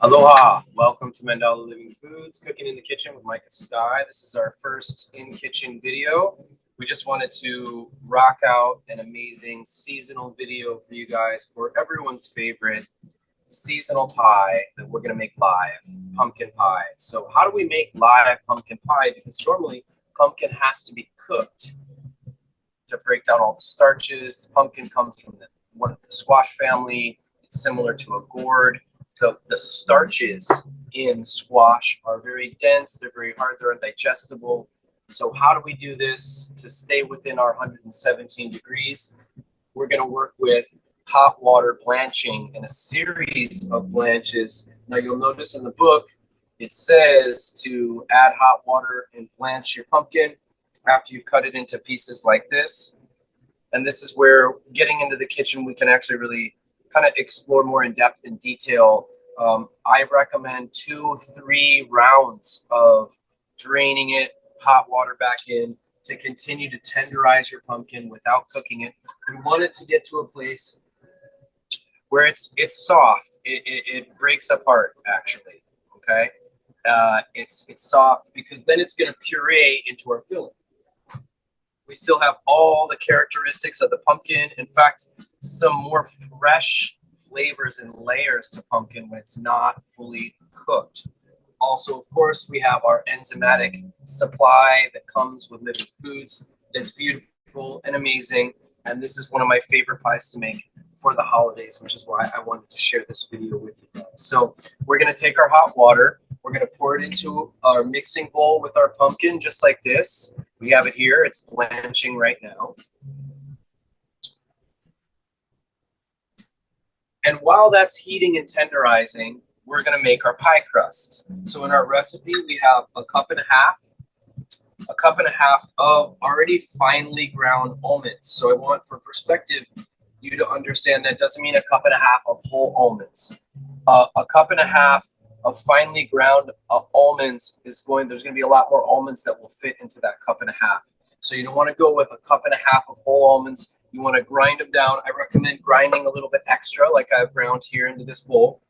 Aloha! Welcome to Mandala Living Foods, Cooking in the Kitchen with Micah, Skye. This is our first in-kitchen video. We just wanted to rock out an amazing seasonal video for you guys for everyone's favorite seasonal pie that we're going to make live, pumpkin pie. So how do we make live pumpkin pie? Because normally pumpkin has to be cooked to break down all the starches. The pumpkin comes from one of the squash family. It's similar to a gourd. The starches in squash are very dense, they're very hard, they're undigestible. So how do we do this to stay within our 117 degrees? We're going to work with hot water blanching and a series of blanches. Now you'll notice in the book, it says to add hot water and blanch your pumpkin after you've cut it into pieces like this. And this is where getting into the kitchen, we can actually really kind of explore more in depth and detail. I recommend 2-3 rounds of draining it, hot water back in to continue to tenderize your pumpkin without cooking it. We want it to get to a place where it's soft. It breaks apart actually. Okay, it's soft because then it's going to puree into our filling. We still have all the characteristics of the pumpkin. In fact, some more fresh flavors and layers to pumpkin when it's not fully cooked. Also, of course, we have our enzymatic supply that comes with living foods. It's beautiful and amazing. And this is one of my favorite pies to make for the holidays, which is why I wanted to share this video with you guys. So we're going to take our hot water. We're going to pour it into our mixing bowl with our pumpkin, just like this. We have it here. It's blanching right now. And while that's heating and tenderizing, we're going to make our pie crust. So in our recipe, we have a cup and a half of already finely ground almonds. So I want, for perspective, you to understand that doesn't mean a cup and a half of whole almonds. A cup and a half of finely ground almonds there's going to be a lot more almonds that will fit into that cup and a half. So you don't want to go with a cup and a half of whole almonds. You want to grind them down. I recommend grinding a little bit extra, like I've ground here into this bowl.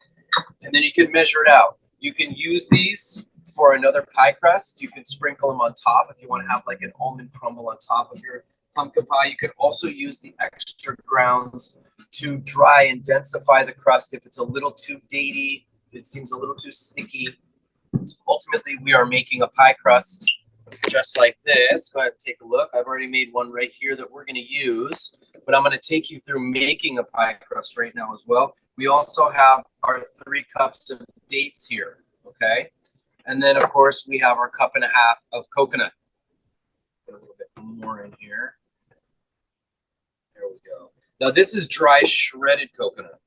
And then you can measure it out. You can use these for another pie crust. You can sprinkle them on top if you want to have like an almond crumble on top of your pumpkin pie. You can also use the extra grounds to dry and densify the crust if it's a little too datey, if it seems a little too sticky. Ultimately, we are making a pie crust just like this. Go ahead and take a look. I've already made one right here that we're going to use, but I'm going to take you through making a pie crust right now as well. We also have our 3 cups of dates here, okay? And then, of course, we have our cup and a half of coconut. Put a little bit more in here. There we go. Now, this is dry shredded coconut.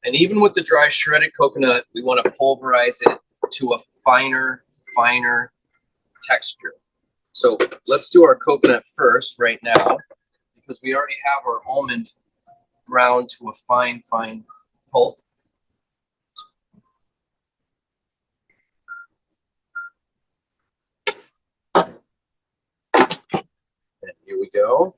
And even with the dry shredded coconut, we want to pulverize it to a finer texture. So let's do our coconut first right now, because we already have our almond ground to a fine pulp. And here we go.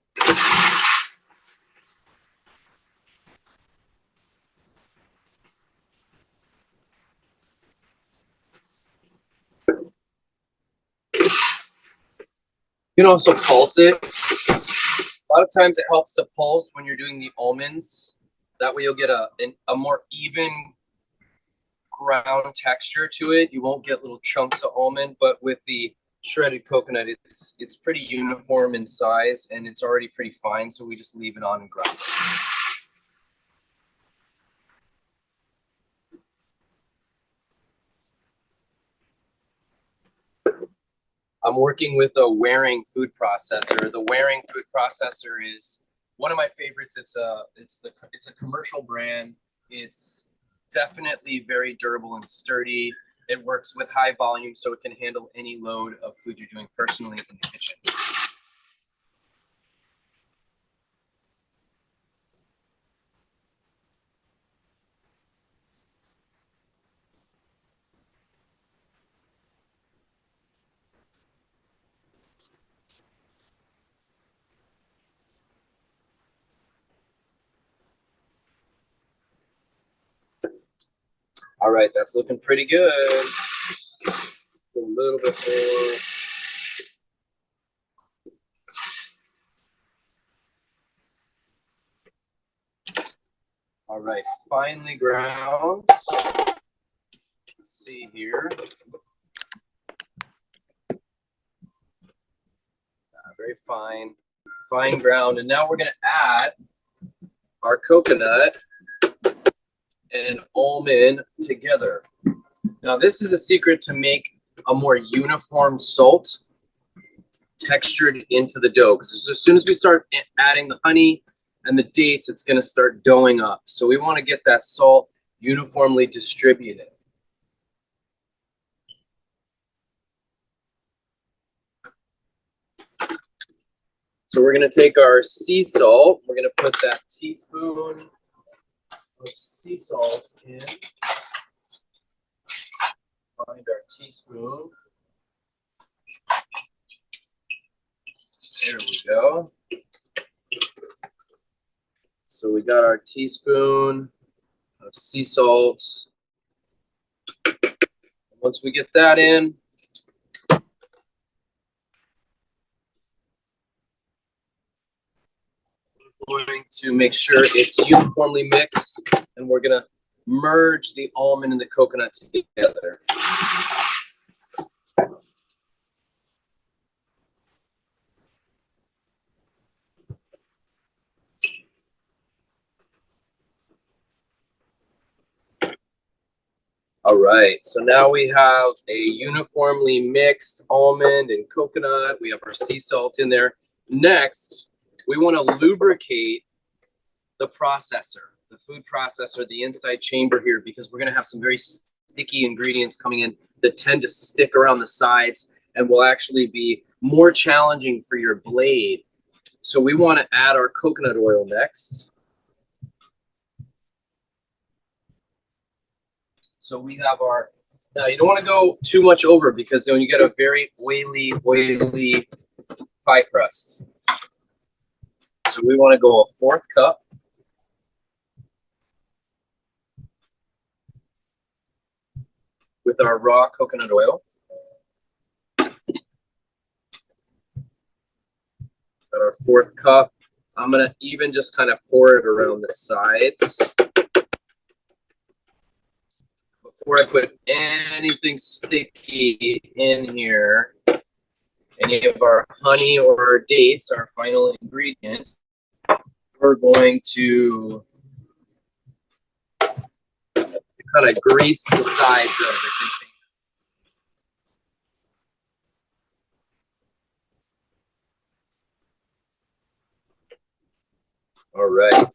You can also pulse it. A lot of times it helps to pulse when you're doing the almonds. That way you'll get a more even ground texture to it. You won't get little chunks of almond, but with the shredded coconut, it's pretty uniform in size and it's already pretty fine, so we just leave it on and grind it. I'm working with a Waring food processor. The Waring food processor is one of my favorites. It's a commercial brand. It's definitely very durable and sturdy. It works with high volume, so it can handle any load of food you're doing personally in the kitchen. All right, that's looking pretty good. A little bit more. All right, finely ground. Let's see here. Very fine ground. And now we're going to add our coconut and almond together. Now, this is a secret to make a more uniform salt textured into the dough. Because as soon as we start adding the honey and the dates, it's going to start doughing up. So we want to get that salt uniformly distributed. So we're going to take our sea salt. We're going to put that teaspoon of sea salt in. Find our teaspoon. There we go. So we got our teaspoon of sea salt. Once we get that in, we're going to make sure it's uniformly mixed, and we're going to merge the almond and the coconut together. All right, so now we have a uniformly mixed almond and coconut. We have our sea salt in there. Next, we want to lubricate the processor, the food processor, the inside chamber here, because we're going to have some very sticky ingredients coming in that tend to stick around the sides and will actually be more challenging for your blade. So we want to add our coconut oil next. So we have our, now you don't want to go too much over, because then you get a very oily pie crust. So we want to go a 1/4 cup. With our raw coconut oil. Got our 1/4 cup. I'm going to even just kind of pour it around the sides. Before I put anything sticky in here, any of our honey or our dates, our final ingredient, we're going to kind of grease the sides of the container. All right.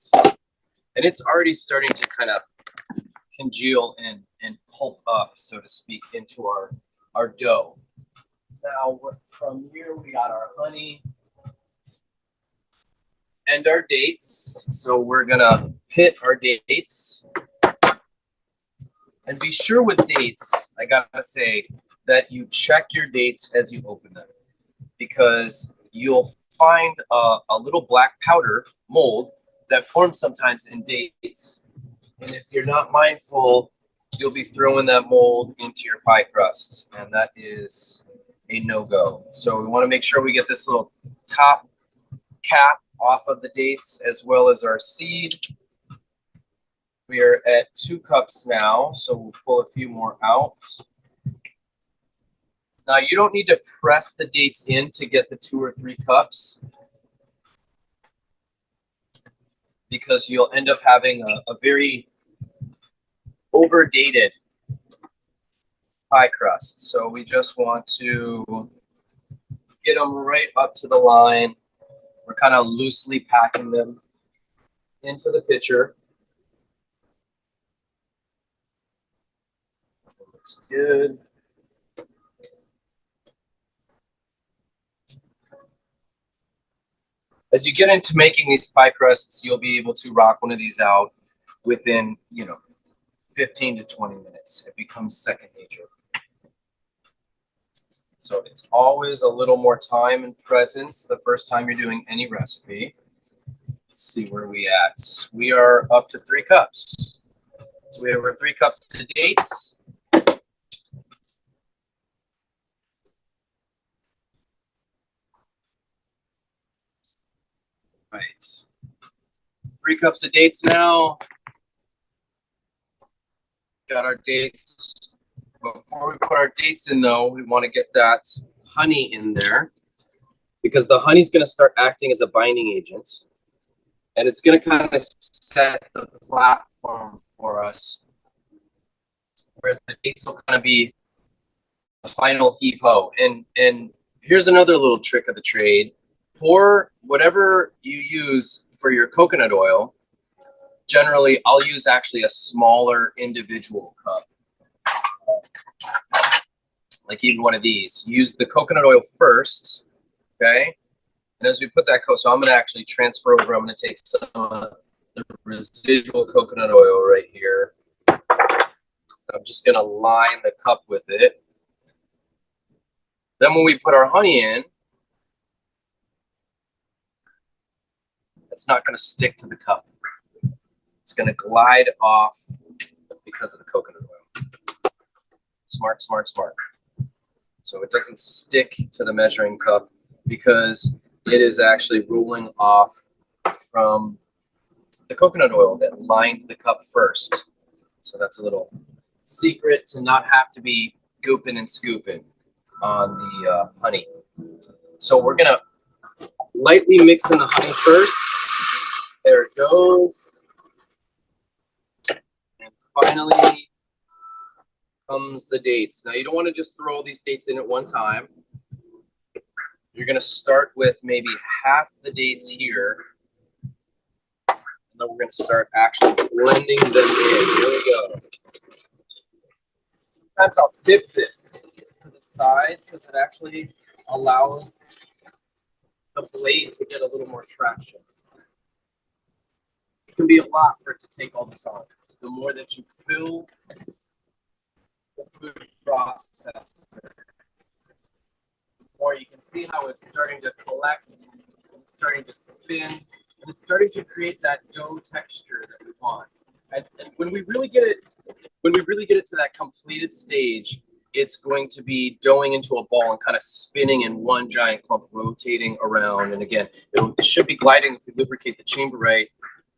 And it's already starting to kind of congeal and pulp up, so to speak, into our dough. Now, from here, we got our honey and our dates. So we're going to pit our dates. And be sure with dates, I got to say, that you check your dates as you open them, because you'll find a little black powder mold that forms sometimes in dates. And if you're not mindful, you'll be throwing that mold into your pie crust, and that is a no-go. So we want to make sure we get this little top cap off of the dates, as well as our seed. We are at 2 cups now, so we'll pull a few more out. Now, you don't need to press the dates in to get the 2 or 3 cups, because you'll end up having a very overdated pie crust. So we just want to get them right up to the line. We're kind of loosely packing them into the pitcher. Looks good. As you get into making these pie crusts, you'll be able to rock one of these out within, 15 to 20 minutes. It becomes second nature. So it's always a little more time and presence the first time you're doing any recipe. Let's see where we at. We are up to 3 cups. So we have our 3 cups of dates. Right. 3 cups of dates now. Got our dates. Before we put our dates in, though, we want to get that honey in there because the honey's going to start acting as a binding agent, and it's going to kind of set the platform for us where the dates will kind of be the final heave ho. And here's another little trick of the trade. Pour whatever you use for your coconut oil. Generally, I'll use actually a smaller individual cup. Like even one of these. Use the coconut oil first, okay? And as we put that, so I'm going to actually transfer over. I'm going to take some of the residual coconut oil right here. I'm just going to line the cup with it. Then when we put our honey in, it's not going to stick to the cup. It's going to glide off because of the coconut oil. Smart, smart, smart. So it doesn't stick to the measuring cup because it is actually rolling off from the coconut oil that lined the cup first. So that's a little secret to not have to be gooping and scooping on the honey. So we're going to lightly mix in the honey first. There it goes. And finally comes the dates. Now you don't want to just throw all these dates in at one time. You're going to start with maybe half the dates here. And then we're going to start actually blending them in. Here we go. Sometimes I'll tip this to the side because it actually allows the blade to get a little more traction. It can be a lot for it to take all this on. The more that you fill the food processor, the more you can see how it's starting to collect, it's starting to spin, and it's starting to create that dough texture that we want. And when we really get it, to that completed stage, it's going to be doughing into a ball and kind of spinning in one giant clump, rotating around. And again, it should be gliding, if you lubricate the chamber right,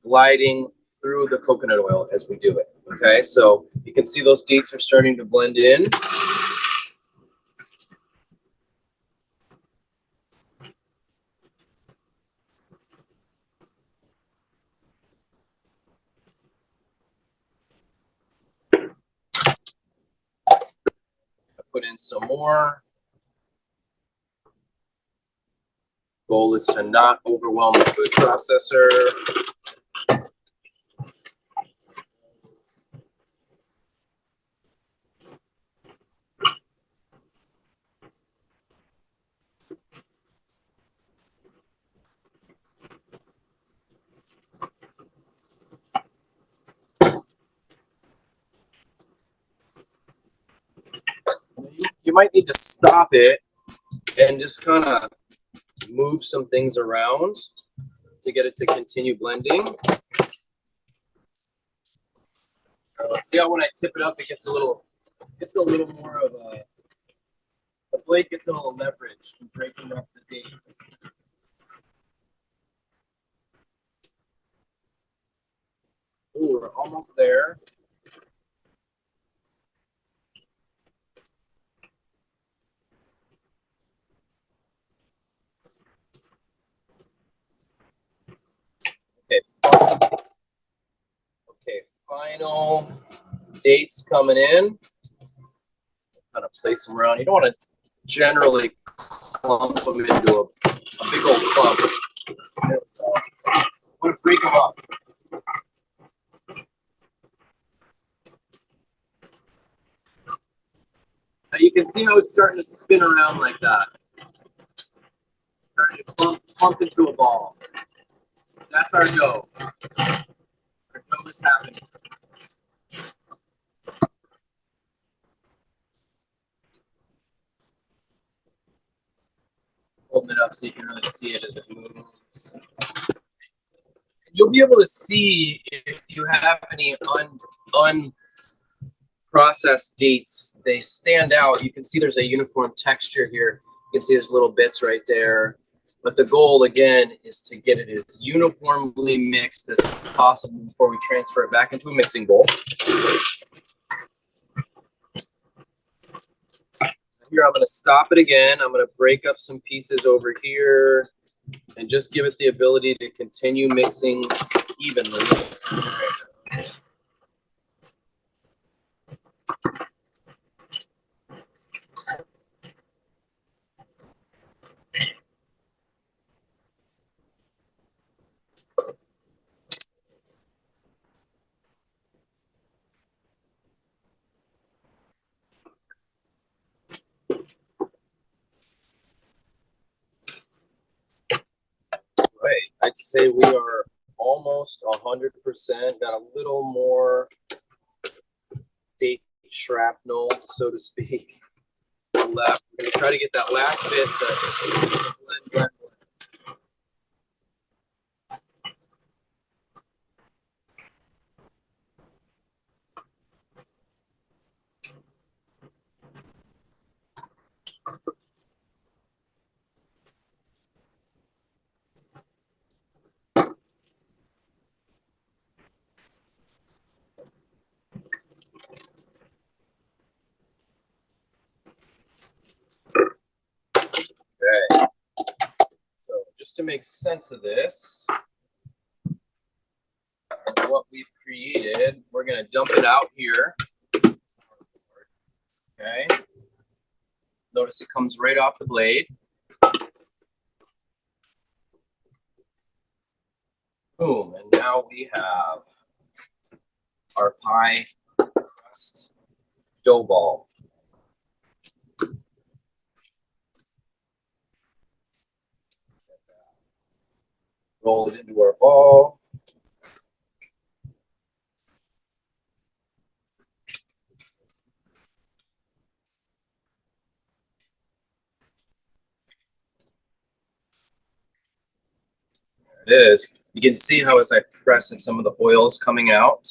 gliding through the coconut oil as we do it. Okay, so you can see those dates are starting to blend in. Put in some more. Goal is to not overwhelm the food processor. You might need to stop it and just kind of move some things around to get it to continue blending. See how when I tip it up, it gets a little more of a, the blade gets a little leverage in breaking up the dates. Ooh, we're almost there. Okay, final dates coming in. Kind of place them around. You don't want to generally clump them into a big old clump. There we go. I'm going to break them up. Now you can see how it's starting to spin around like that. It's starting to clump into a ball. So that's our dough. Our dough is happening. Holding it up so you can really see it as it moves. And you'll be able to see if you have any unprocessed dates. They stand out. You can see there's a uniform texture here. You can see there's little bits right there. But the goal, again, is to get it as uniformly mixed as possible before we transfer it back into a mixing bowl. Here, I'm going to stop it again. I'm going to break up some pieces over here and just give it the ability to continue mixing evenly. Right, I'd say we are almost 100%, got a little more date shrapnel, so to speak, left. We're going to try to get that last bit to blend. Okay, so just to make sense of this and what we've created, we're going to dump it out here. Okay, notice it comes right off the blade. Boom, and now we have our pie crust dough ball. Roll it into our ball. There it is. You can see how as I press it, some of the oil's coming out.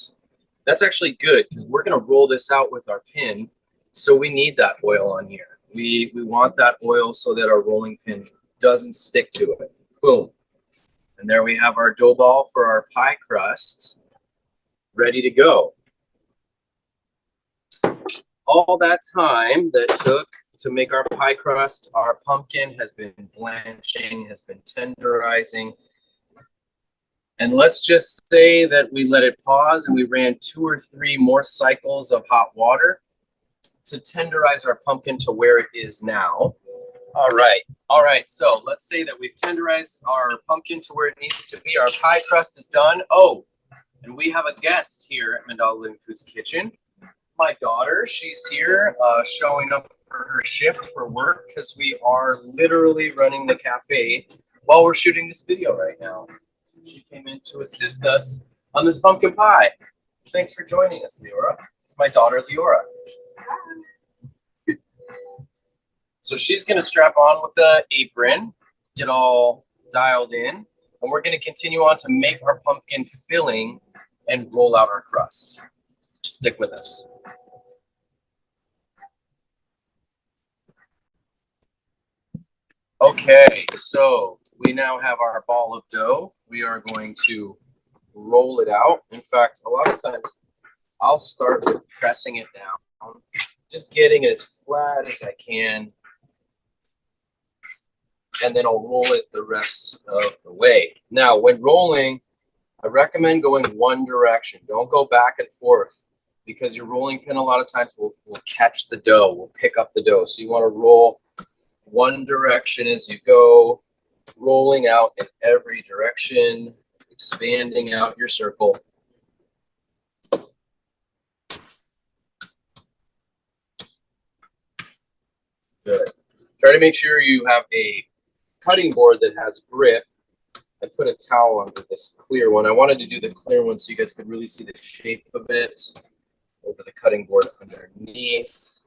That's actually good because we're going to roll this out with our pin. So we need that oil on here. We want that oil so that our rolling pin doesn't stick to it. Boom. And there we have our dough ball for our pie crust ready to go. All that time that took to make our pie crust, our pumpkin has been blanching, has been tenderizing. And let's just say that we let it pause and we ran 2 or 3 more cycles of hot water to tenderize our pumpkin to where it is now. All right. So let's say that we've tenderized our pumpkin to where it needs to be. Our pie crust is done. Oh, and we have a guest here at Mandala Living Foods Kitchen. My daughter, she's here showing up for her shift for work because we are literally running the cafe while we're shooting this video right now. She came in to assist us on this pumpkin pie. Thanks for joining us, Leora. This is my daughter, Leora. So she's going to strap on with the apron, get all dialed in, and we're going to continue on to make our pumpkin filling and roll out our crust. Stick with us. Okay, so we now have our ball of dough. We are going to roll it out. In fact, a lot of times I'll start with pressing it down, just getting it as flat as I can, and then I'll roll it the rest of the way. Now, when rolling, I recommend going one direction. Don't go back and forth because your rolling pin a lot of times will catch the dough, will pick up the dough. So you want to roll one direction as you go, rolling out in every direction, expanding out your circle. Good. Try to make sure you have a cutting board that has grip. I put a towel under this clear one. I wanted to do the clear one so you guys could really see the shape of it over the cutting board underneath.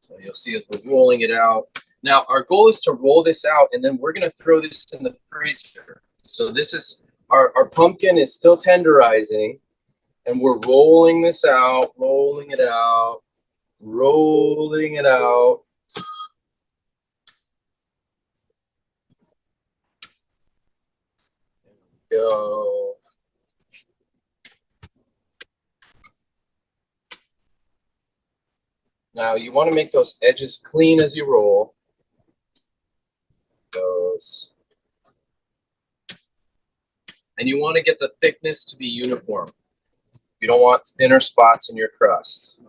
So you'll see as we're rolling it out. Now, our goal is to roll this out, and then we're going to throw this in the freezer. So this is Our pumpkin is still tenderizing, and we're rolling this out, rolling it out, rolling it out. There we go. Now you want to make those edges clean as you roll. Those. And you want to get the thickness to be uniform. You don't want thinner spots in your crust.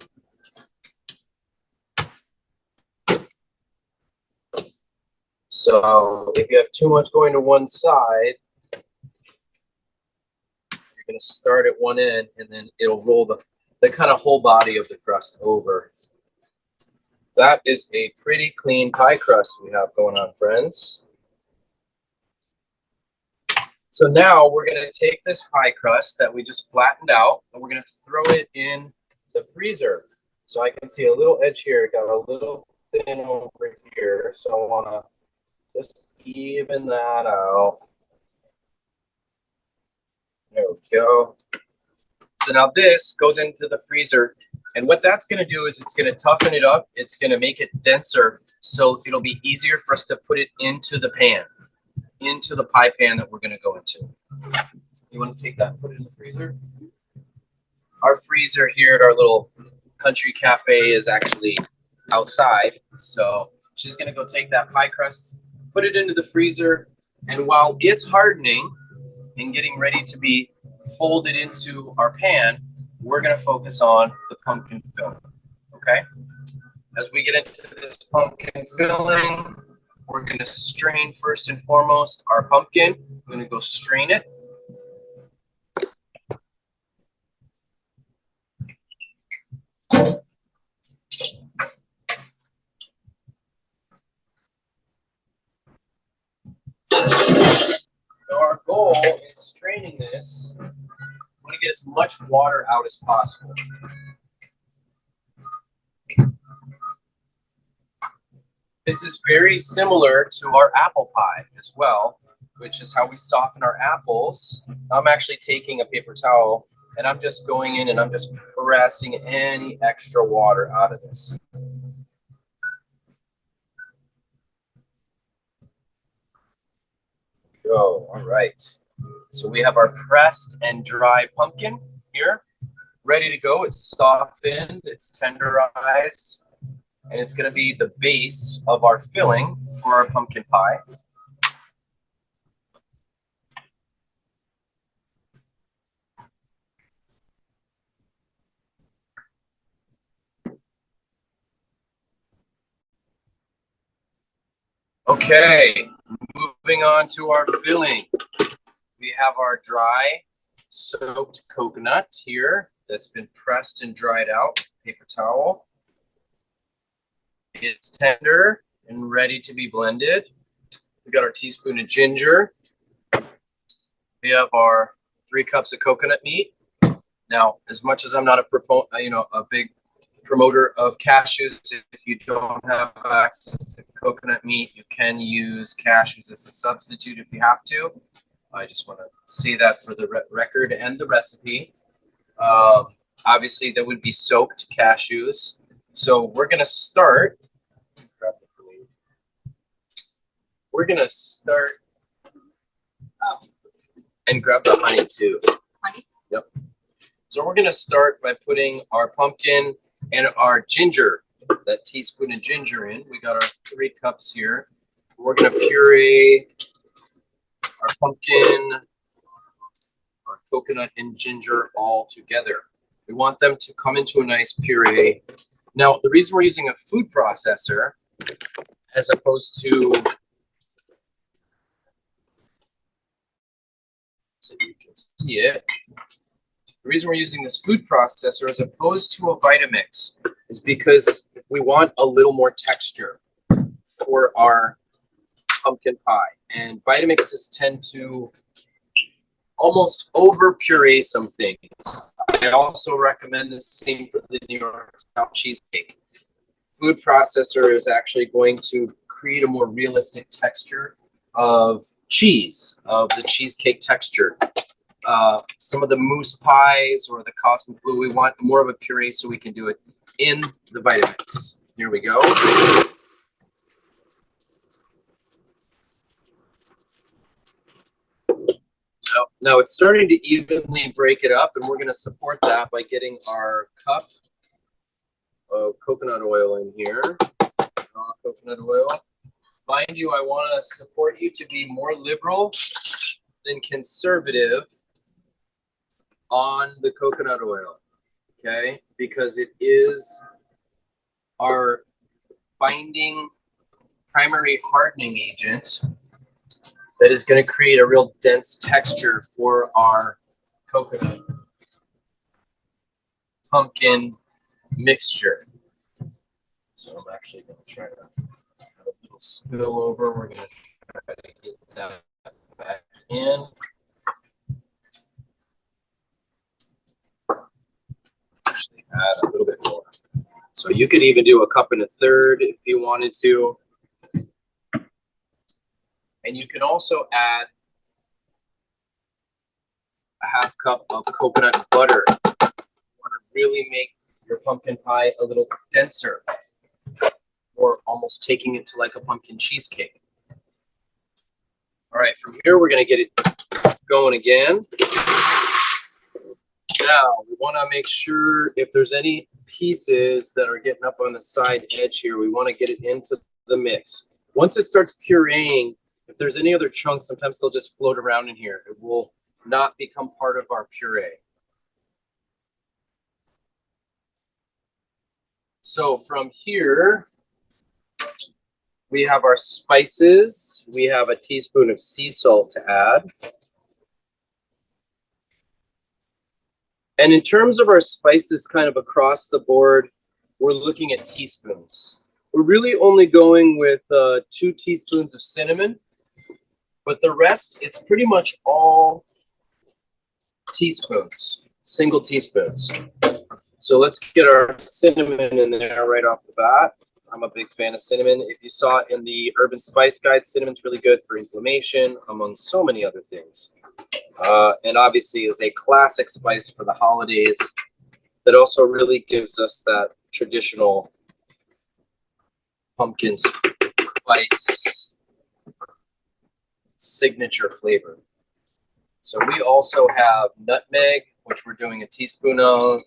So if you have too much going to one side, you're going to start at one end and then it'll roll the kind of whole body of the crust over. That is a pretty clean pie crust we have going on, friends. So now we're going to take this pie crust that we just flattened out and we're going to throw it in the freezer. So I can see a little edge here, it got a little thin over here. So I want to just even that out. There we go. So now this goes into the freezer. And what that's going to do is it's going to toughen it up. It's going to make it denser. So it'll be easier for us to put it into the pan, into the pie pan that we're going to go into. You want to take that and put it in the freezer? Our freezer here at our little country cafe is actually outside. So she's going to go take that pie crust, put it into the freezer. And while it's hardening and getting ready to be folded into our pan, we're going to focus on the pumpkin filling, okay? As we get into this pumpkin filling, we're going to strain first and foremost our pumpkin. I'm going to go strain it. Now our goal in straining this, we want to get as much water out as possible. This is very similar to our apple pie as well, which is how we soften our apples. I'm actually taking a paper towel and I'm just going in and I'm just pressing any extra water out of this. Go. All right. So we have our pressed and dry pumpkin here, ready to go. It's softened, it's tenderized, and it's going to be the base of our filling for our pumpkin pie. Okay, moving on to our filling. We have our dry soaked coconut here that's been pressed and dried out, paper towel. It's tender and ready to be blended. We got our teaspoon of ginger. We have our 3 cups of coconut meat. Now, as much as I'm not a big promoter of cashews, if you don't have access to coconut meat, you can use cashews as a substitute if you have to. I just want to say that for the record and the recipe. Obviously, there would be soaked cashews. So we're going to start. We're going to start and grab the honey too. Honey? Yep. So we're going to start by putting our pumpkin and our ginger, that teaspoon of ginger in. We got our 3 cups here. We're going to puree our pumpkin, our coconut, and ginger all together. We want them to come into a nice puree. Now, the reason we're using a food processor as opposed to, so you can see it, the reason we're using this food processor as opposed to a Vitamix is because we want a little more texture for our pumpkin pie. And Vitamixes tend to almost over puree some things. I also recommend the same for the New York style cheesecake. Food processor is actually going to create a more realistic texture of cheese, of the cheesecake texture. Some of the mousse pies or the cosmic blue, we want more of a puree so we can do it in the Vitamix. Here we go. Now it's starting to evenly break it up, and we're going to support that by getting our cup of coconut oil in here. Raw coconut oil. Mind you, I want to support you to be more liberal than conservative on the coconut oil, okay? Because it is our binding primary hardening agent that is going to create a real dense texture for our coconut pumpkin mixture. So I'm actually going to try to have a little spill over. We're going to try to get that back in. Actually add a little bit more. So you could even do a cup and a third if you wanted to. And you can also add a half cup of coconut butter. You want to really make your pumpkin pie a little denser, or almost taking it to like a pumpkin cheesecake. All right, from here we're going to get it going again. Now we want to make sure if there's any pieces that are getting up on the side edge here, we want to get it into the mix. Once it starts pureeing, if there's any other chunks, sometimes they'll just float around in here. It will not become part of our puree. So from here, we have our spices. We have a teaspoon of sea salt to add. And in terms of our spices kind of across the board, we're looking at teaspoons. We're really only going with 2 teaspoons of cinnamon. But the rest, it's pretty much all teaspoons, single teaspoons. So let's get our cinnamon in there right off the bat. I'm a big fan of cinnamon. If you saw it in the Urban Spice Guide, cinnamon's really good for inflammation, among so many other things. And obviously is a classic spice for the holidays that also really gives us that traditional pumpkin spice signature flavor. So we also have nutmeg, which we're doing a teaspoon of,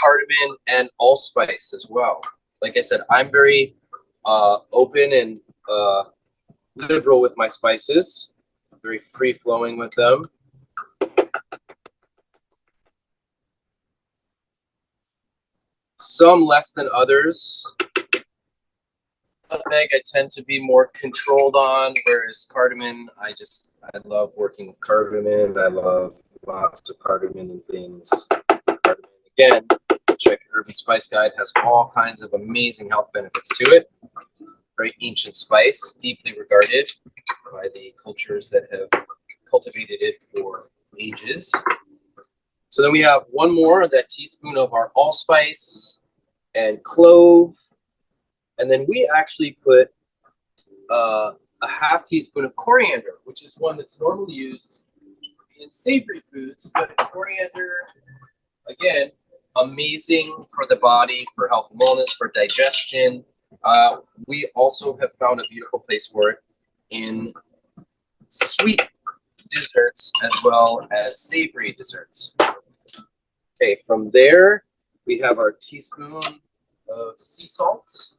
cardamom, and allspice as well. Like I said, I'm very open and liberal with my spices, very free-flowing with them. Some less than others. Nutmeg I tend to be more controlled on, whereas cardamom, I love working with cardamom. I love lots of cardamom and things. Cardamom, again, check Urban Spice Guide, has all kinds of amazing health benefits to it. Very ancient spice, deeply regarded by the cultures that have cultivated it for ages. So then we have one more, that teaspoon of our allspice and clove. And then we actually put a half teaspoon of coriander, which is one that's normally used in savory foods. But coriander, again, amazing for the body, for health and wellness, for digestion. We also have found a beautiful place for it in sweet desserts as well as savory desserts. Okay, from there, we have our teaspoon of sea salt.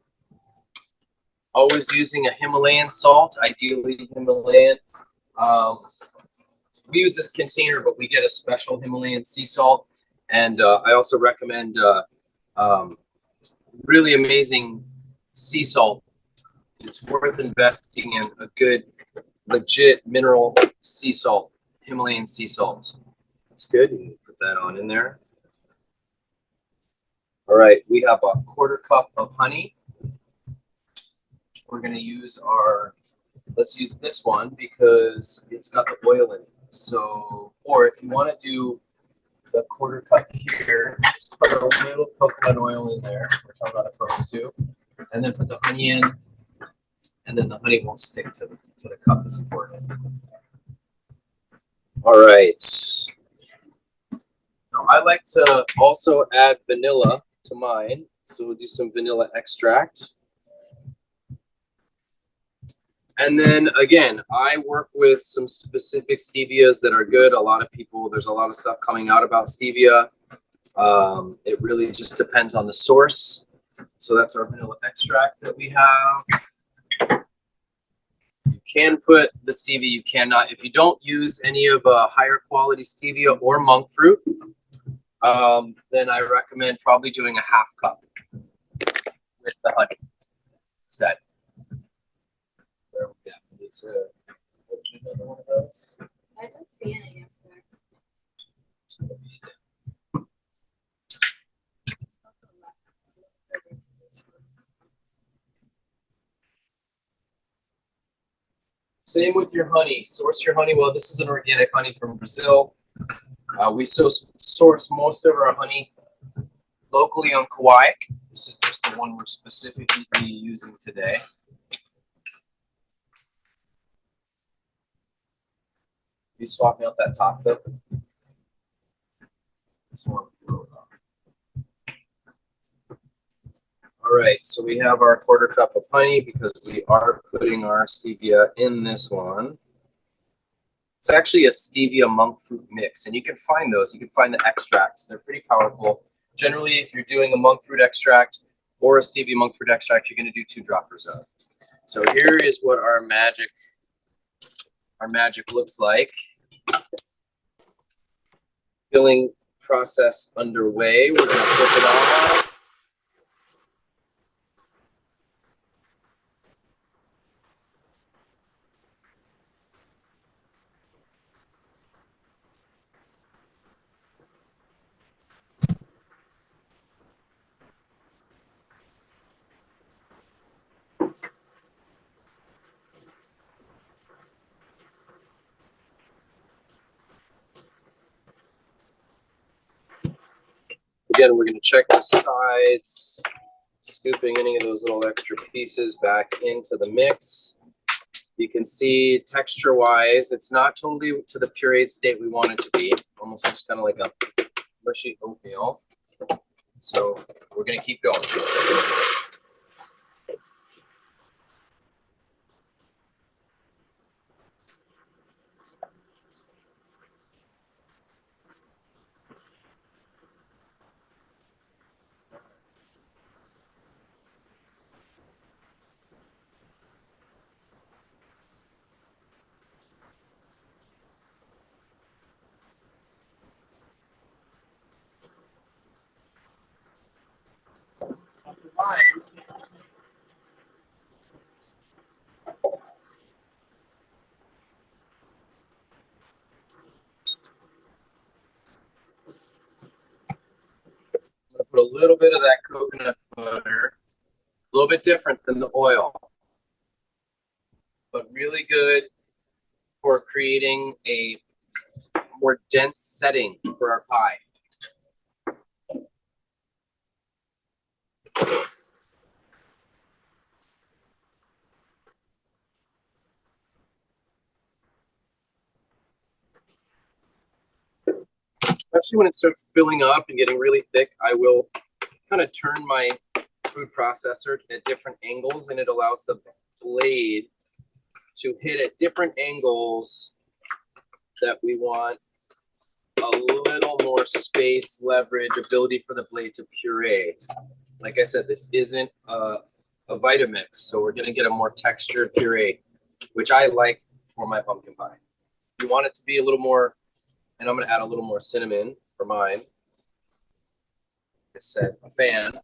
Always using a Himalayan salt, ideally Himalayan. We use this container, but we get a special Himalayan sea salt. And I also recommend really amazing sea salt. It's worth investing in a good, legit mineral sea salt, Himalayan sea salt. That's good. You can put that on in there. All right, we have a 1/4 cup of honey. We're going to use let's use this one because it's got the oil in it. So, or if you want to do the 1/4 cup here, just put a little coconut oil in there, which I'm not opposed to, and then put the honey in, and and then the honey won't stick to the cup as important. All right. Now I like to also add vanilla to mine, so we'll do some vanilla extract. And then again, I work with some specific stevias that are good. There's a lot of stuff coming out about stevia. It really just depends on the source. So that's our vanilla extract that we have. You can put the stevia, you cannot. If you don't use any of higher quality stevia or monk fruit, then I recommend probably doing a half cup with the honey instead. Where we at? We need to open another one of those. I don't see any up there. Same with your honey. Source your honey. Well, this is an organic honey from Brazil. We source most of our honey locally on Kauai. This is just the one we're specifically using today. You swap out that top lip. This one. All right, so we have our quarter cup of honey because we are putting our stevia in this one. It's actually a stevia monk fruit mix, and you can find those. You can find the extracts. They're pretty powerful. Generally, if you're doing a monk fruit extract or a stevia monk fruit extract, you're going to do 2 droppers of. So here is what our magic looks like. Filling process underway. We're going to flip it on. Again, we're going to check the sides, scooping any of those little extra pieces back into the mix. You can see texture-wise, it's not totally to the pureed state we want it to be. Almost looks kind of like a mushy oatmeal. So we're going to keep going. I'm going to put a little bit of that coconut butter, a little bit different than the oil, but really good for creating a more dense setting for our pie. Especially when it starts filling up and getting really thick, I will kind of turn my food processor at different angles, and it allows the blade to hit at different angles that we want a little more space, leverage, ability for the blade to puree. Like I said, this isn't a Vitamix, so we're going to get a more textured puree, which I like for my pumpkin pie. You want it to be a little more, and I'm going to add a little more cinnamon for mine. Like I said, a fan.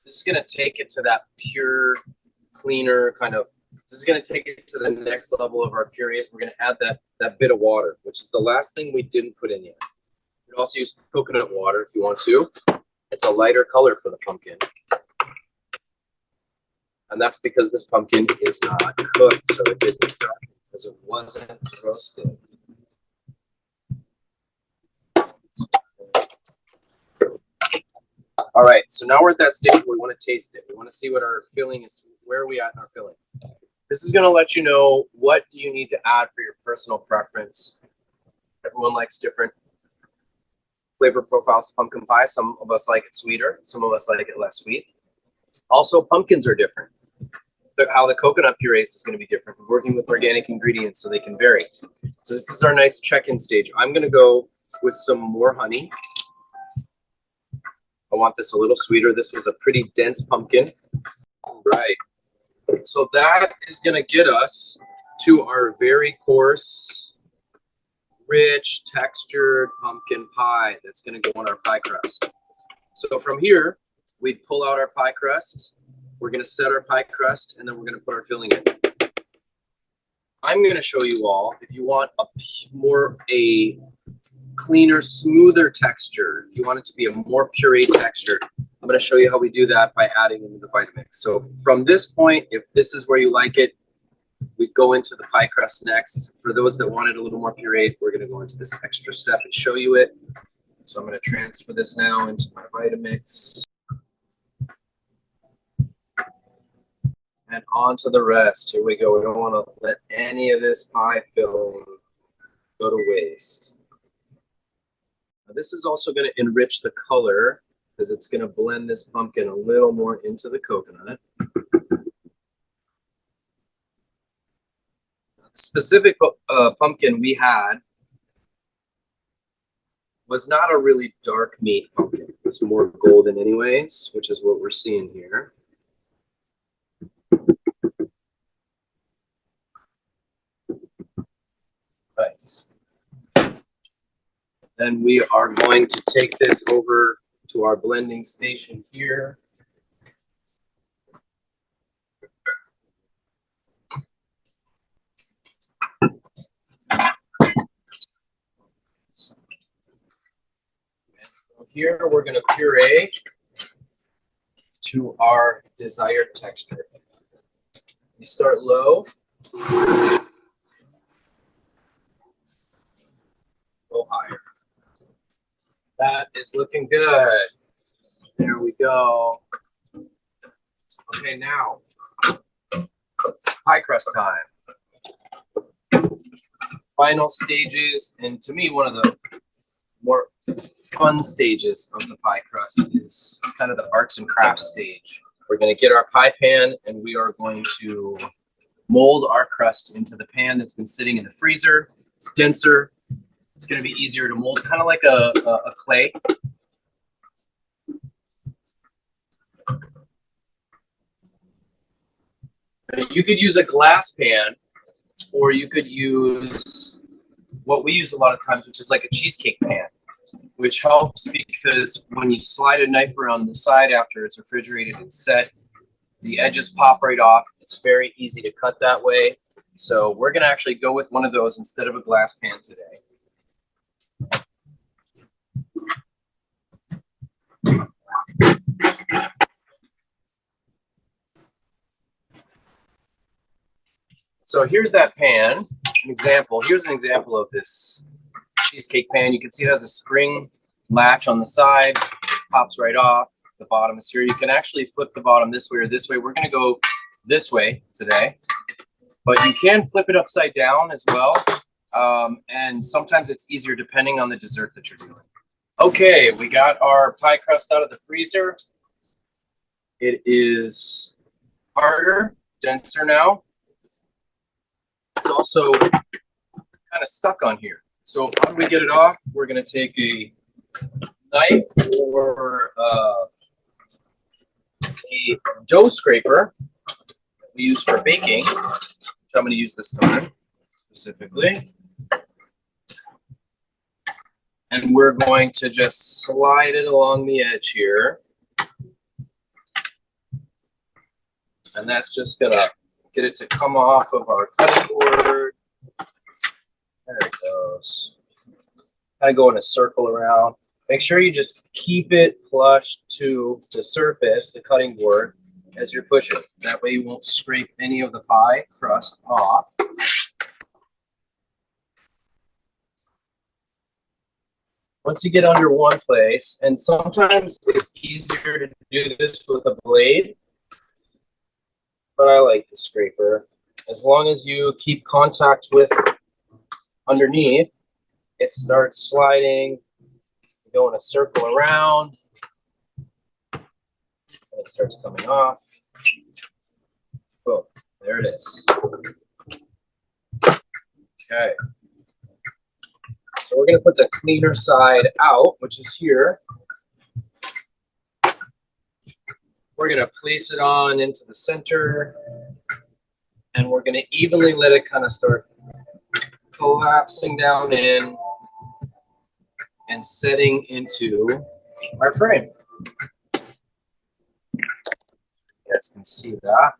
This is going to take it to that pure, cleaner kind of, this is going to take it to the next level of our purees. We're going to add that bit of water, which is the last thing we didn't put in yet. You can also use coconut water if you want to. It's a lighter color for the pumpkin. And that's because this pumpkin is not cooked, so it didn't cook because it wasn't roasted. All right, so now we're at that stage where we want to taste it. We want to see what our filling is where are we at in our filling? This is going to let you know what you need to add for your personal preference. Everyone likes different flavor profiles of pumpkin pie. Some of us like it sweeter. Some of us like it less sweet. Also, pumpkins are different. How the coconut purees is going to be different. We're working with organic ingredients so they can vary. So this is our nice check-in stage. I'm going to go with some more honey. I want this a little sweeter. This was a pretty dense pumpkin. All right. So that is going to get us to our very coarse, rich, textured pumpkin pie that's going to go on our pie crust. So from here, we'd pull out our pie crust. We're going to set our pie crust, and then we're going to put our filling in. I'm going to show you all, if you want a cleaner, smoother texture, if you want it to be a more puree texture, I'm going to show you how we do that by adding in the Vitamix. So from this point, if this is where you like it, we go into the pie crust next. For those that want it a little more pureed, we're going to go into this extra step and show you it. So I'm going to transfer this now into my Vitamix. And on to the rest. Here we go. We don't want to let any of this pie filling go to waste. Now, this is also going to enrich the color because it's going to blend this pumpkin a little more into the coconut. The specific pumpkin we had was not a really dark meat pumpkin. It's more golden anyways, which is what we're seeing here. Right. Then we are going to take this over to our blending station here. Here we're going to puree to our desired texture. You start low. Go higher. That is looking good. There we go. Okay, now it's pie crust time. Final stages, and to me, one of the more fun stages of the pie crust is kind of the arts and crafts stage. We're going to get our pie pan, and we are going to mold our crust into the pan that's been sitting in the freezer. It's denser. It's going to be easier to mold, kind of like a clay. You could use a glass pan, or you could use what we use a lot of times, which is like a cheesecake pan, which helps because when you slide a knife around the side after it's refrigerated and set, the edges pop right off. It's very easy to cut that way. So we're going to actually go with one of those instead of a glass pan today. So here's that pan, an example. Here's an example of this cheesecake pan. You can see it has a spring latch on the side, pops right off. The bottom is here. You can actually flip the bottom this way or this way. We're going to go this way today, but you can flip it upside down as well. And sometimes it's easier depending on the dessert that you're doing. Okay, we got our pie crust out of the freezer. It is harder, denser now. It's also kind of stuck on here. So how do we get it off? We're going to take a knife or a dough scraper that we use for baking, which I'm going to use this time specifically. And we're going to just slide it along the edge here. And that's just going to get it to come off of our cutting board. There it goes. Kind of go in a circle around. Make sure you just keep it flush to the surface, the cutting board, as you're pushing. That way you won't scrape any of the pie crust off. Once you get under one place, and sometimes it's easier to do this with a blade, but I like the scraper. As long as you keep contact with underneath, it starts sliding. You go in a circle around, and it starts coming off. Boom, there it is. Okay. So we're going to put the cleaner side out, which is here. We're going to place it on into the center, and we're going to evenly let it kind of start collapsing down in and setting into our frame. You guys can see that.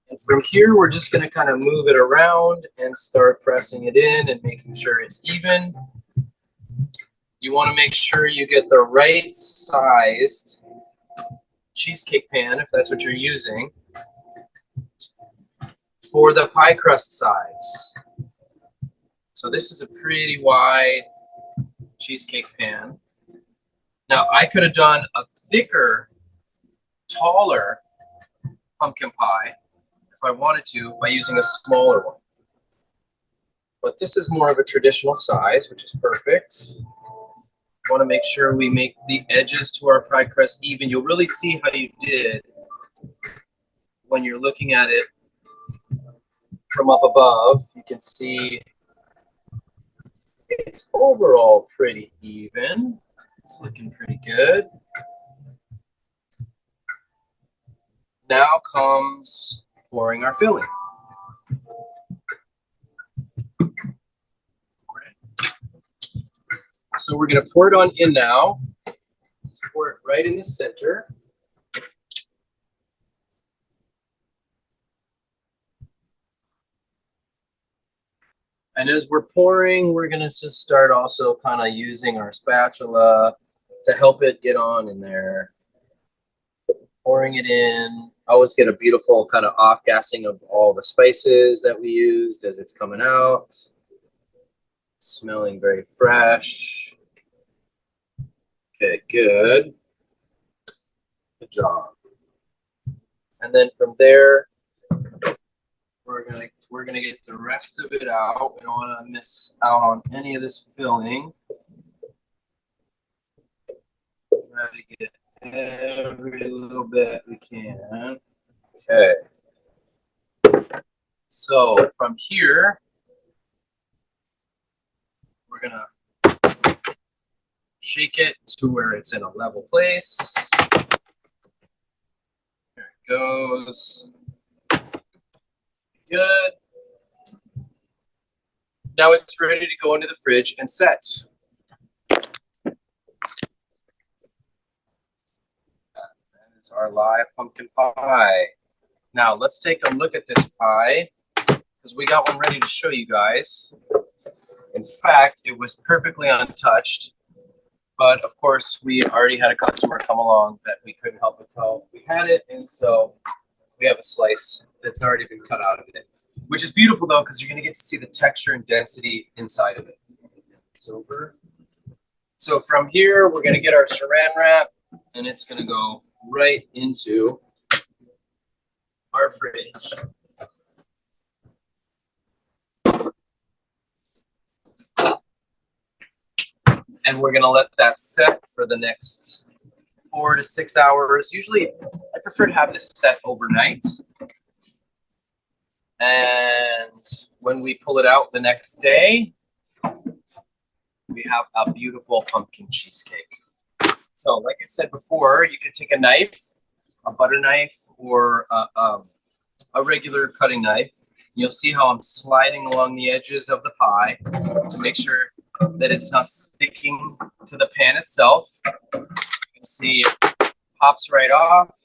And from here, we're just going to kind of move it around and start pressing it in and making sure it's even. You want to make sure you get the right sized cheesecake pan, if that's what you're using, for the pie crust size. So this is a pretty wide cheesecake pan. Now, I could have done a thicker, taller pumpkin pie if I wanted to by using a smaller one. But this is more of a traditional size, which is perfect. We want to make sure we make the edges to our pie crust even. You'll really see how you did when you're looking at it from up above. You can see it's overall pretty even. It's looking pretty good. Now comes pouring our filling. So we're going to pour it on in now. Let's pour it right in the center. And as we're pouring, we're going to just start also kind of using our spatula to help it get on in there. Pouring it in. I always get a beautiful kind of off-gassing of all the spices that we used as it's coming out. Smelling very fresh. Okay, good. Good job. And then from there, we're gonna get the rest of it out. We don't want to miss out on any of this filling. Try to get every little bit we can. Okay. So from here, we're gonna shake it to where it's in a level place. There it goes. Good. Now it's ready to go into the fridge and set. That is our live pumpkin pie. Now let's take a look at this pie because we got one ready to show you guys. In fact, it was perfectly untouched, but of course we already had a customer come along that we couldn't help but tell we had it, and so we have a slice that's already been cut out of it, which is beautiful though because you're going to get to see the texture and density inside of it. Sober. So from here, we're going to get our saran wrap, and it's going to go right into our fridge. And we're going to let that set for the next 4 to 6 hours. Usually, I prefer to have this set overnight. And when we pull it out the next day, we have a beautiful pumpkin cheesecake. So, like I said before, you can take a knife, a butter knife, or a regular cutting knife. You'll see how I'm sliding along the edges of the pie to make sure that it's not sticking to the pan itself. You can see it pops right off.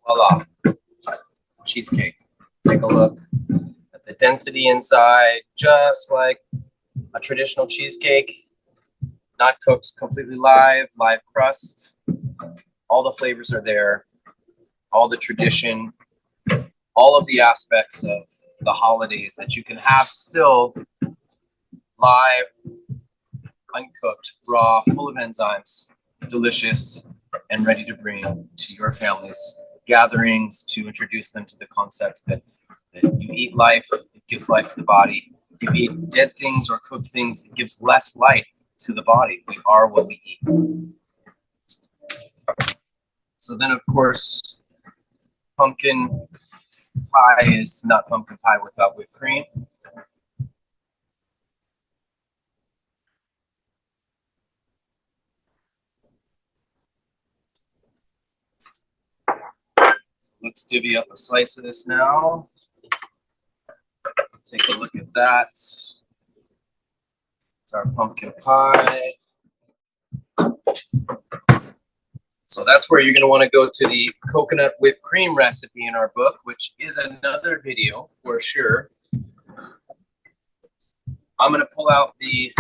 Voila. Cheesecake. Take a look at the density inside, just like a traditional cheesecake. Not cooked, completely live crust. All the flavors are there. All the tradition. All of the aspects of the holidays that you can have still live, uncooked, raw, full of enzymes. delicious, and ready to bring to your family's gatherings to introduce them to the concept that you eat life, it gives life to the body. You eat dead things or cooked things, it gives less life to the body. We are what we eat. So then, of course, pumpkin pie is not pumpkin pie without whipped cream. Let's divvy up a slice of this now. Take a look at that. It's our pumpkin pie. So that's where you're going to want to go to the coconut whipped cream recipe in our book, which is another video for sure. I'm going to pull out the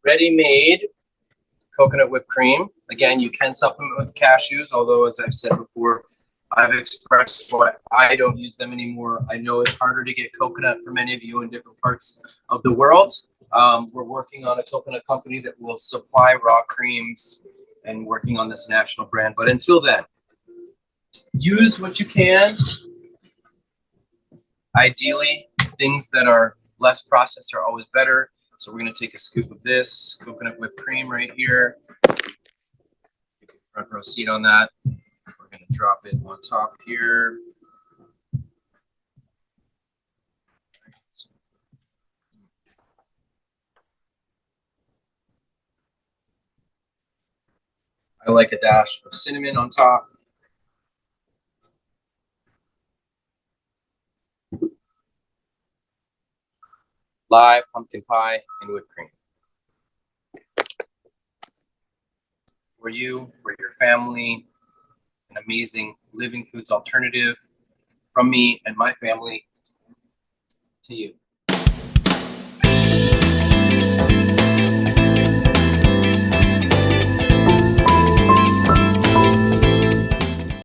ready-made coconut whipped cream. Again, you can supplement with cashews, although as I've said before, I've expressed why I don't use them anymore. I know it's harder to get coconut for many of you in different parts of the world. We're working on a coconut company that will supply raw creams and working on this national brand. But until then, use what you can. Ideally, things that are less processed are always better. So we're going to take a scoop of this coconut whipped cream right here. Front row seat on that. We're going to drop it on top here. I like a dash of cinnamon on top. Live pumpkin pie and whipped cream. For you, for your family, an amazing living foods alternative from me and my family to you.